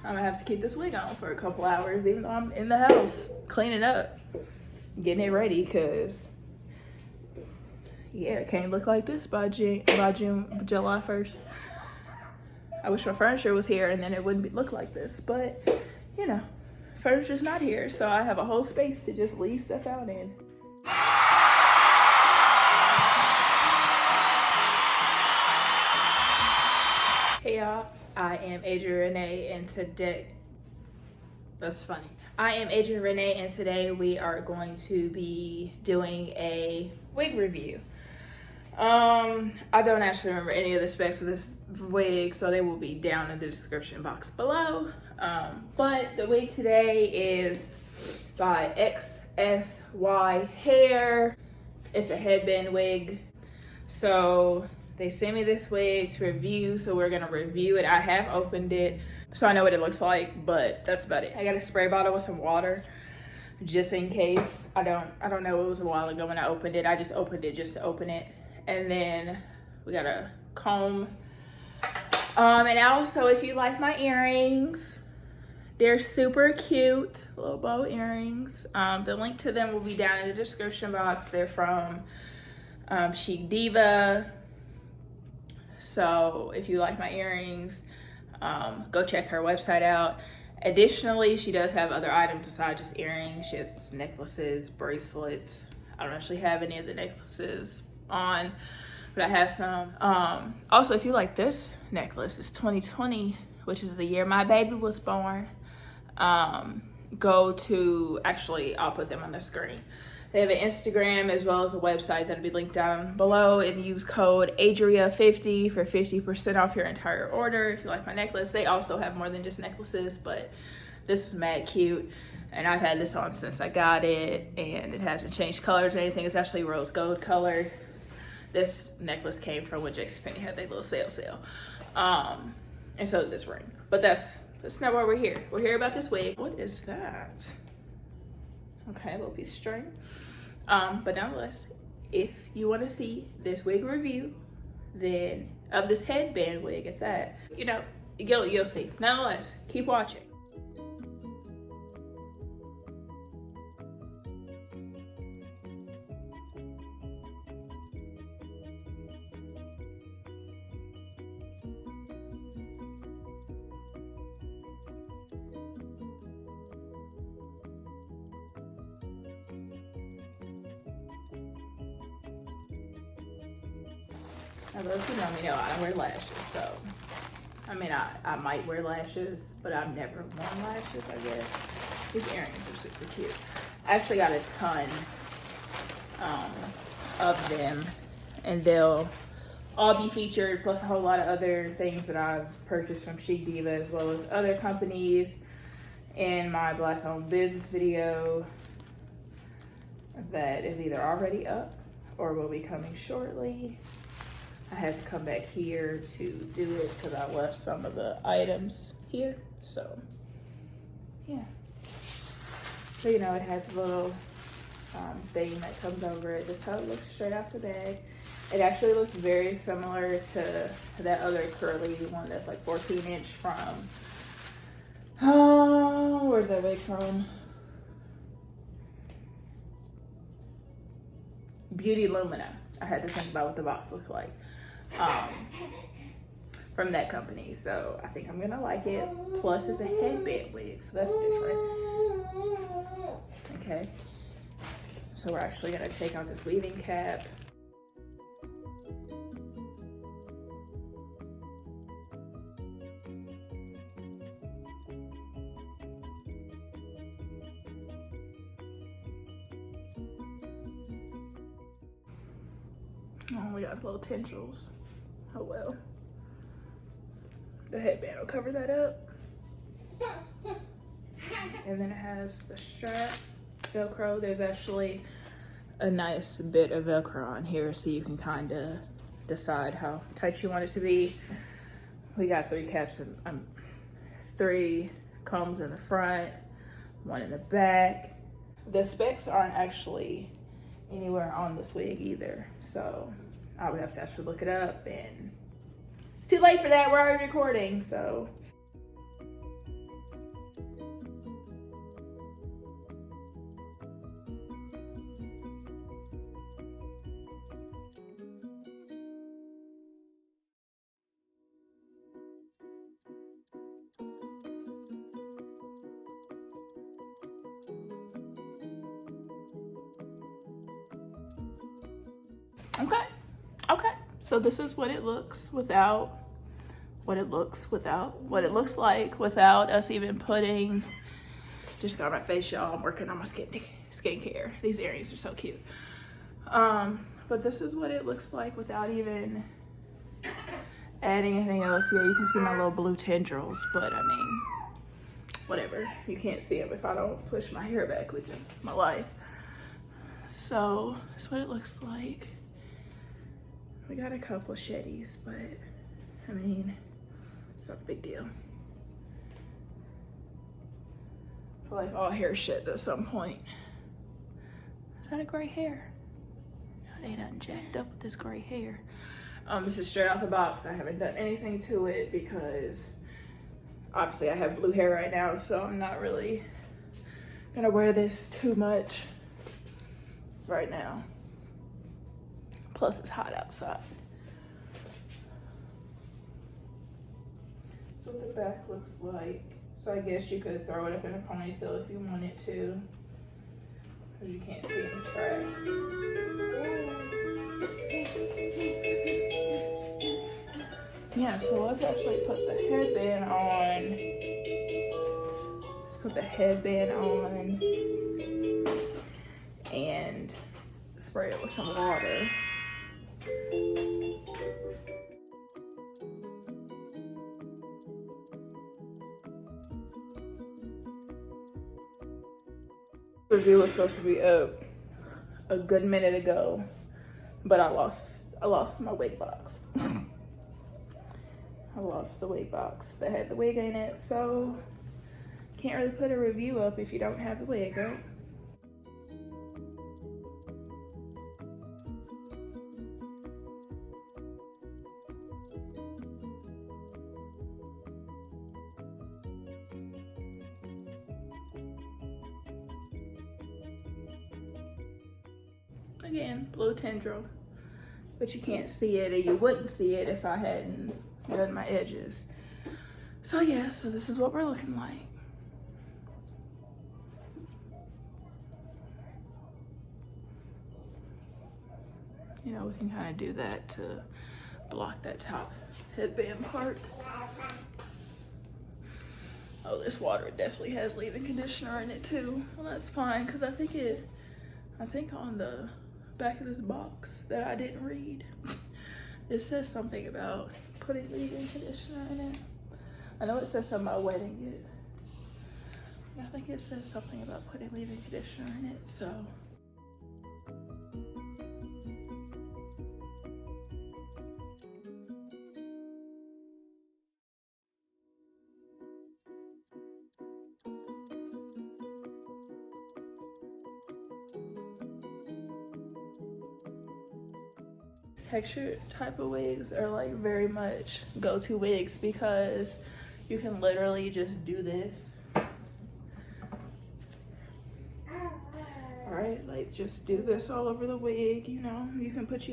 I'm gonna have to keep this wig on for a couple hours, even though I'm in the house cleaning up, getting it ready, because yeah, it can't look like this by July 1st. I wish my furniture was here and then it wouldn't look like this, but you know, furniture's not here, so I have a whole space to just leave stuff out in. Hey y'all, I am ADRIA and today, that's funny. I am ADRIA and today we are going to be doing a wig review. I don't actually remember any of the specs of this wig, so they will be down in the description box below. But the wig today is by XSY Hair. It's a headband wig. So they sent me this wig to review, so we're gonna review it. I have opened it, so I know what it looks like, but that's about it. I got a spray bottle with some water, just in case. I don't know, it was a while ago when I opened it. I just opened it just to open it. And then we got a comb. And also, if you like my earrings, they're super cute, little bow earrings. The link to them will be down in the description box. They're from Chic Diva. So if you like my earrings, go check her website out. Additionally, she does have other items besides just earrings. She has necklaces, bracelets. I don't actually have any of the necklaces on, but I have some. Also, if you like this necklace, it's 2020, which is the year my baby was born. Go to, actually, I'll put them on the screen. They have an Instagram as well as a website that'll be linked down below, and use code ADRIA50 for 50% off your entire order. If you like my necklace, they also have more than just necklaces, but this is mad cute. And I've had this on since I got it, and it hasn't changed colors or anything. It's actually rose gold color. This necklace came from when JCPenney had their little sale. And so did this ring. But that's not why we're here. We're here about this wig. What is that? Okay, a little piece of string. But nonetheless, if you want to see this wig review, then of this headband wig at that, you know, you'll see. Nonetheless, keep watching. Now, those who know me know I don't wear lashes, so I mean, I might wear lashes, but I've never worn lashes, I guess. These earrings are super cute. I actually got a ton of them, and they'll all be featured, plus a whole lot of other things that I've purchased from Chic Diva, as well as other companies, in my Black Owned Business video that is either already up or will be coming shortly. I had to come back here to do it because I left some of the items here. So, yeah. So, you know, it has a little thing that comes over it. This is how it looks straight out the bag. It actually looks very similar to that other curly one that's like 14-inch from, where's that wig from? Beauty Lumina. I had to think about what the box looked like. From that company, so I think I'm gonna like it. Plus it's a headband wig, so that's different. Okay, so we're actually gonna take out this weaving cap. Oh, we got little tendrils. Oh well. The headband will cover that up. And then it has the strap, Velcro. There's actually a nice bit of Velcro on here, so you can kind of decide how tight you want it to be. We got 3 caps and 3 combs in the front, 1 in the back. The specs aren't actually anywhere on this wig either, so I would have to actually look it up, and it's too late for that. We're already recording, so Okay, okay. So this is what it looks without, what it looks like without us even putting, just got my face, y'all. I'm working on my skincare. These earrings are so cute. But this is what it looks like without even adding anything else. Yeah, you can see my little blue tendrils, but I mean, whatever. You can't see them if I don't push my hair back, which is my life. So that's what it looks like. We got a couple sheddies, but I mean, it's not a big deal. I feel like all hair sheds at some point. Is that a gray hair? They done jacked up with this gray hair. This is straight out the box. I haven't done anything to it because obviously I have blue hair right now, so I'm not really gonna wear this too much right now. Plus it's hot outside. So what the back looks like. So I guess you could throw it up in a ponytail if you wanted to, because you can't see any tracks. Yeah, so let's actually put the headband on. Let's put the headband on and spray it with some water. The review was supposed to be up a good minute ago, but I lost my wig box. I lost the wig box that had the wig in it, so can't really put a review up if you don't have the wig, right? Again, blue tendril, but you can't see it, or you wouldn't see it if I hadn't done my edges. So yeah, so this is what we're looking like. You know, we can kind of do that to block that top headband part. Oh, this water definitely has leave-in conditioner in it too. Well, that's fine, because I think on the back of this box that I didn't read, it says something about putting leave-in conditioner in it. I know it says something about wetting it. I think it says something about putting leave-in conditioner in it, so. Textured type of wigs are like very much go-to wigs because you can literally just do this. Alright, like just do this all over the wig, you know. You can put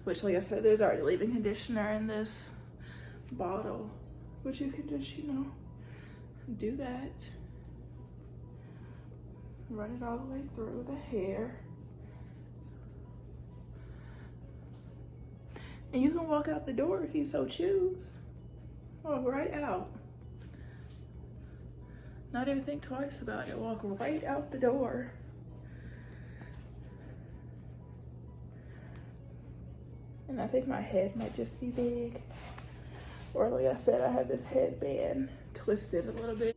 which like I said, there's already leave-in conditioner in this bottle, but you can just, you know, do that. Run it all the way through the hair. And you can walk out the door if you so choose. Walk right out. Not even think twice about it. Walk right out the door. And I think my head might just be big. Or like I said, I have this headband twisted a little bit.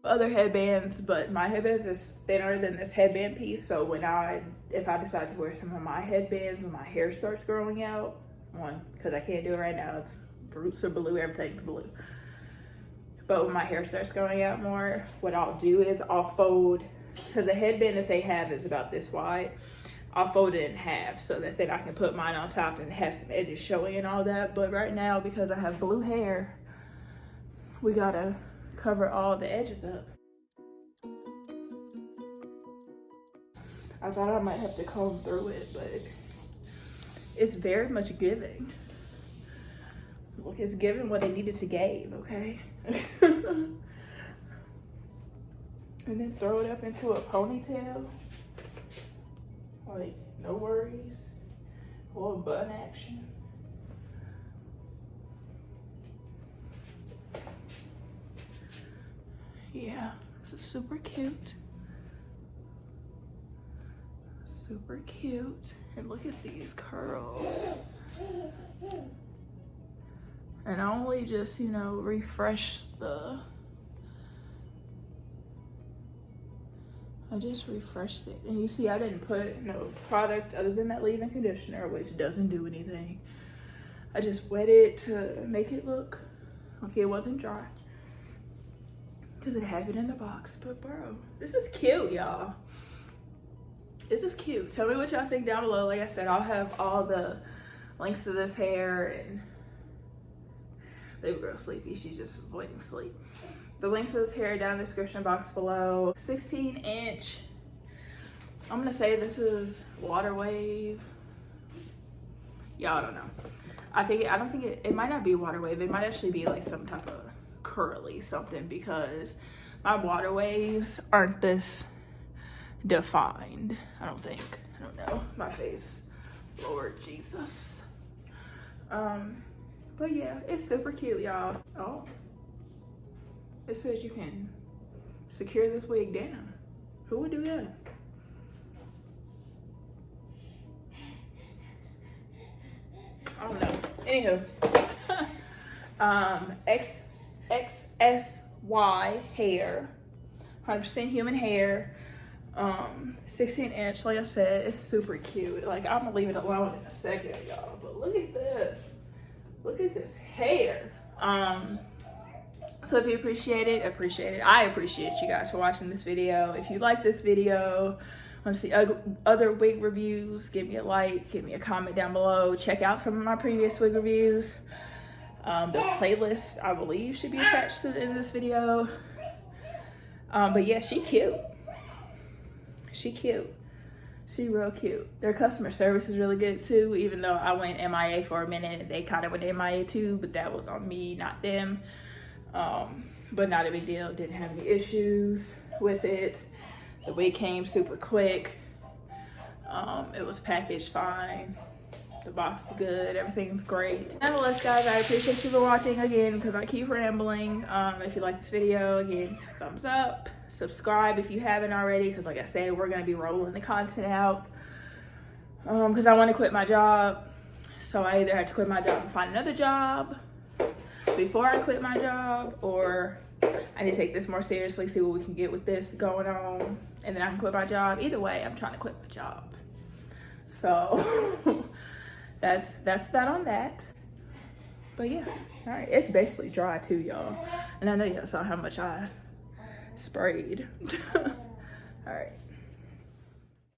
Other headbands, but my headband is thinner than this headband piece, so if I decide to wear some of my headbands when my hair starts growing out, one, because I can't do it right now, roots are blue, everything's blue, but when my hair starts growing out more, what I'll do is I'll fold, because the headband that they have is about this wide, I'll fold it in half so that then I can put mine on top and have some edges showing and all that. But right now, because I have blue hair, we gotta cover all the edges up. I thought I might have to comb through it, but it's very much giving. Look, it's giving what it needed to give, okay? and then throw it up into a ponytail. Like, no worries. Or bun action. Yeah, this is super cute. Super cute. And look at these curls. And I only just, you know, refresh I just refreshed it. And you see I didn't put no product other than that leave-in conditioner, which doesn't do anything. I just wet it to make it look like it wasn't dry. Because it had it in the box. But bro, this is cute, y'all. This is cute. Tell me what y'all think down below. Like I said, I'll have all the links to this hair, and baby girl sleepy, she's just avoiding sleep. The links to this hair down in the description box below. 16-inch. I'm gonna say this is water wave. Y'all don't know. I don't think it might not be water wave. It might actually be like some type of curly something, because my water waves aren't this defined. I don't think. I don't know. My face. Lord Jesus. But yeah, it's super cute, y'all. Oh. It says you can secure this wig down. Who would do that? I don't know. Anywho, XSY Hair, 100% human hair, 16-inch. Like I said, it's super cute. Like, I'm gonna leave it alone in a second, y'all. But look at this. Look at this hair. So if you appreciate it, I appreciate you guys for watching this video. If you like this video, want to see other wig reviews, give me a like, give me a comment down below. Check out some of my previous wig reviews. The playlist, I believe, should be attached to the end of this video. But yeah, she cute. She cute. She real cute. Their customer service is really good too, even though I went MIA for a minute. They kind of went MIA too, but that was on me, not them. But not a big deal. Didn't have any issues with it. The wig came super quick. It was packaged fine. The box is good. Everything's great. Nonetheless, guys, I appreciate you for watching again, because I keep rambling. If you like this video, again, thumbs up. Subscribe if you haven't already, because like I said, we're going to be rolling the content out. Because I want to quit my job. So I either have to quit my job and find another job before I quit my job, or I need to take this more seriously, see what we can get with this going on, and then I can quit my job. Either way, I'm trying to quit my job. So that's that on that. But yeah, all right, it's basically dry too, y'all, and I know y'all saw how much I sprayed. All right.